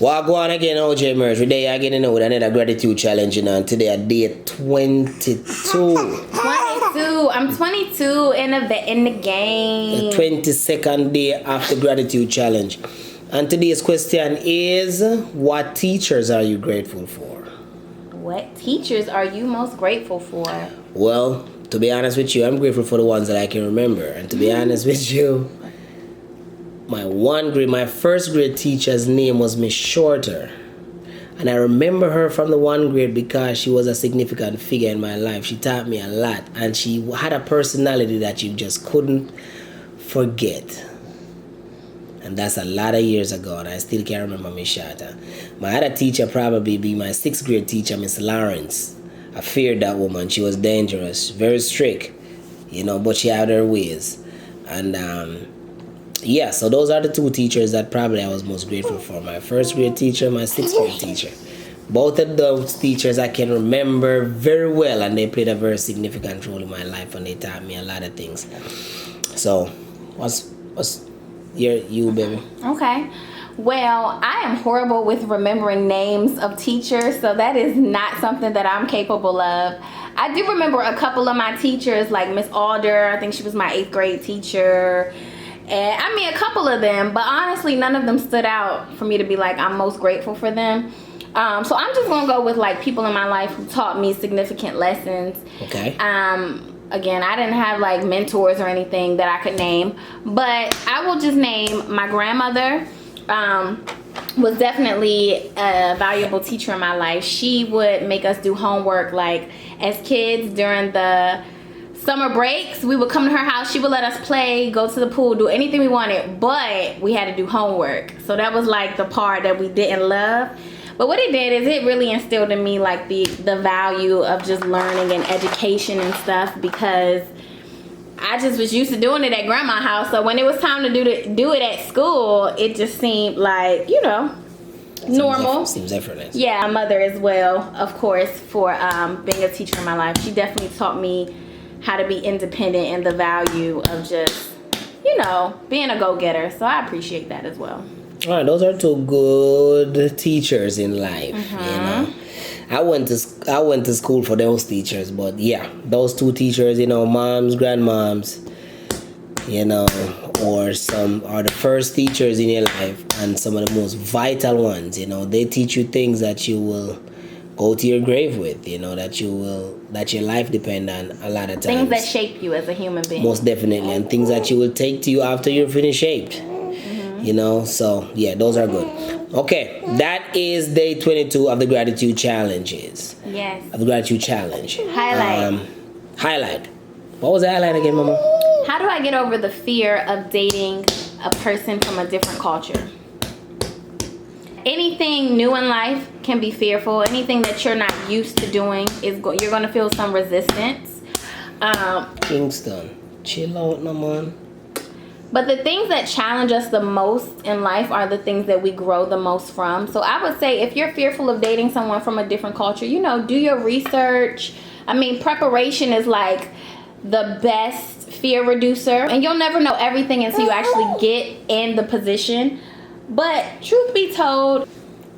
Well, go on again, OJ Merge. Today I get to know with another gratitude challenge, and today at day 22. 22. I'm 22 in the game. The 22nd day of the gratitude challenge. And today's question is, what teachers are you grateful for? What teachers are you most grateful for? Well, to be honest with you, I'm grateful for the ones that I can remember. And to be honest with you, my first grade teacher's name was Miss Shorter. And I remember her from the 1st grade because she was a significant figure in my life. She taught me a lot. And she had a personality that you just couldn't forget. And that's a lot of years ago, and I still can't remember Miss Shorter. My other teacher probably be my 6th grade teacher, Miss Lawrence. I feared that woman. She was dangerous, very strict, but she had her ways. And yeah, so those are the 2 teachers that probably I was most grateful for. My 1st grade teacher, my 6th grade teacher. Both of those teachers I can remember very well, and they played a very significant role in my life, and they taught me a lot of things. So, what's you, baby? Okay. Well, I am horrible with remembering names of teachers, so that is not something that I'm capable of. I do remember a couple of my teachers, like Miss Alder. I think she was my 8th grade teacher. And I mean, a couple of them, but honestly, none of them stood out for me to be like, I'm most grateful for them. So I'm just gonna go with like people in my life who taught me significant lessons. Okay. Again, I didn't have like mentors or anything that I could name, but I will just name my grandmother. Was definitely a valuable teacher in my life. She would make us do homework, like as kids during the summer breaks. We would come to her house. She would let us play, go to the pool, do anything we wanted, but we had to do homework. So that was like the part that we didn't love. But what it did is it really instilled in me like the value of just learning and education and stuff, because I just was used to doing it at grandma's house. So when it was time to do it at school, it just seemed like, normal. Seems effortless. Yeah, my mother as well, of course, for being a teacher in my life. She definitely taught me how to be independent and the value of just, being a go-getter. So I appreciate that as well. All right, those are 2 good teachers in life. I went to school for those teachers, but yeah, those 2 teachers, moms, grandmoms, or the first teachers in your life, and some of the most vital ones. They teach you things that you will go to your grave with. That your life depend on a lot of times. Things that shape you as a human being. Most definitely, and things that you will take to you after you're finished shaped. So yeah, those are good. Okay, that is day 22 of the gratitude challenges. Yes. Of the gratitude challenge. Highlight. What was the highlight again, Mama? How do I get over the fear of dating a person from a different culture? Anything new in life can be fearful. Anything that you're not used to doing you're going to feel some resistance. Kingston, chill out, no man. But the things that challenge us the most in life are the things that we grow the most from. So I would say if you're fearful of dating someone from a different culture, do your research. I mean, preparation is like the best fear reducer. And you'll never know everything until you actually get in the position. But truth be told,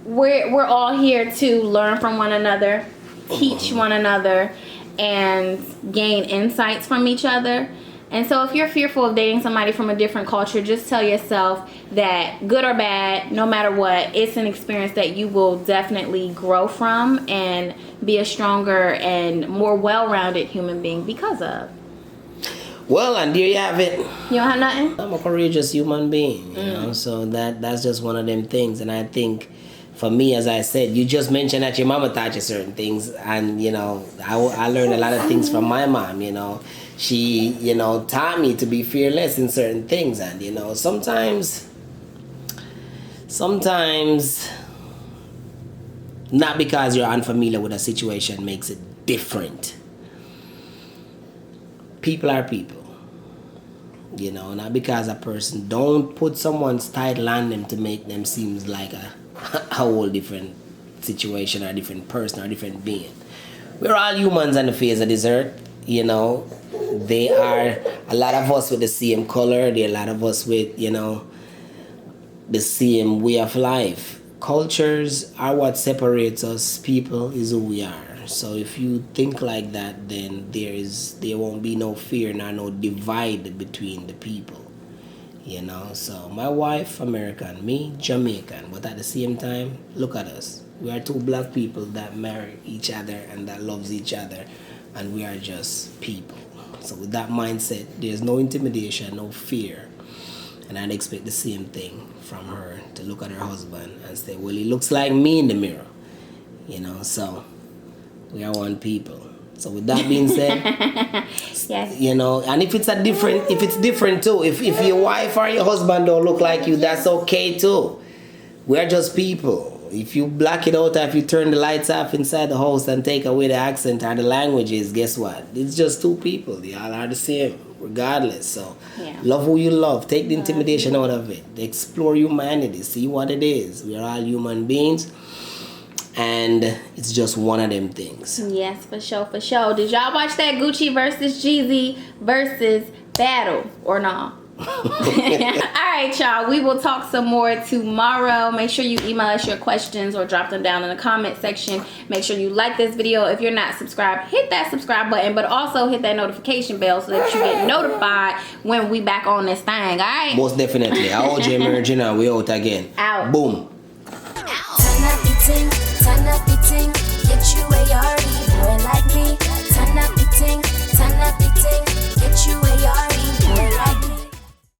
we're all here to learn from one another, teach one another, and gain insights from each other. And so if you're fearful of dating somebody from a different culture, just tell yourself that good or bad, no matter what, it's an experience that you will definitely grow from and be a stronger and more well-rounded human being because of. Well, and there you have it. You don't have nothing? I'm a courageous human being, so that's just one of them things. And I think for me, as I said, you just mentioned that your mama taught you certain things, and I learned a lot of things from my mom. She taught me to be fearless in certain things, and sometimes not because you're unfamiliar with a situation makes it different. People are people, not because a person don't put someone's title on them to make them seem like a whole different situation or a different person or a different being. We're all humans on the face of this earth, They are a lot of us with the same color. There are a lot of us with, the same way of life, cultures are what separates us. People is who we are. So if you think like that, then there won't be no fear nor no divide between the people. You know, so my wife American, me Jamaican, but at the same time, look at us. We are two black people that marry each other and that loves each other, and we are just people. So with that mindset, there's no intimidation, no fear, and I'd expect the same thing from her, to look at her husband and say, well, he looks like me in the mirror. You know, so we are one people. So with that being said, Yes. you know, and if it's different too, if your wife or your husband don't look like you, that's okay too. We are just people. If you black it out, or if you turn the lights off inside the house and take away the accent or the languages, guess what? It's just two people. They all are the same, regardless. So Yeah. love who you love. Take the intimidation out of it. Explore humanity. See what it is. We are all human beings. And it's just one of them things. Yes, for sure, for sure. Did y'all watch that Gucci versus Jeezy versus battle or not? All right, y'all. We will talk some more tomorrow. Make sure you email us your questions or drop them down in the comment section. Make sure you like this video. If you're not subscribed, hit that subscribe button, but also hit that notification bell so that you get notified when we back on this thing. All right? Most definitely. OJ emerging and we out again. Out. Boom. Turn up the ting, get you a yardie, boy like me. Turn up the ting, get you a yardie, boy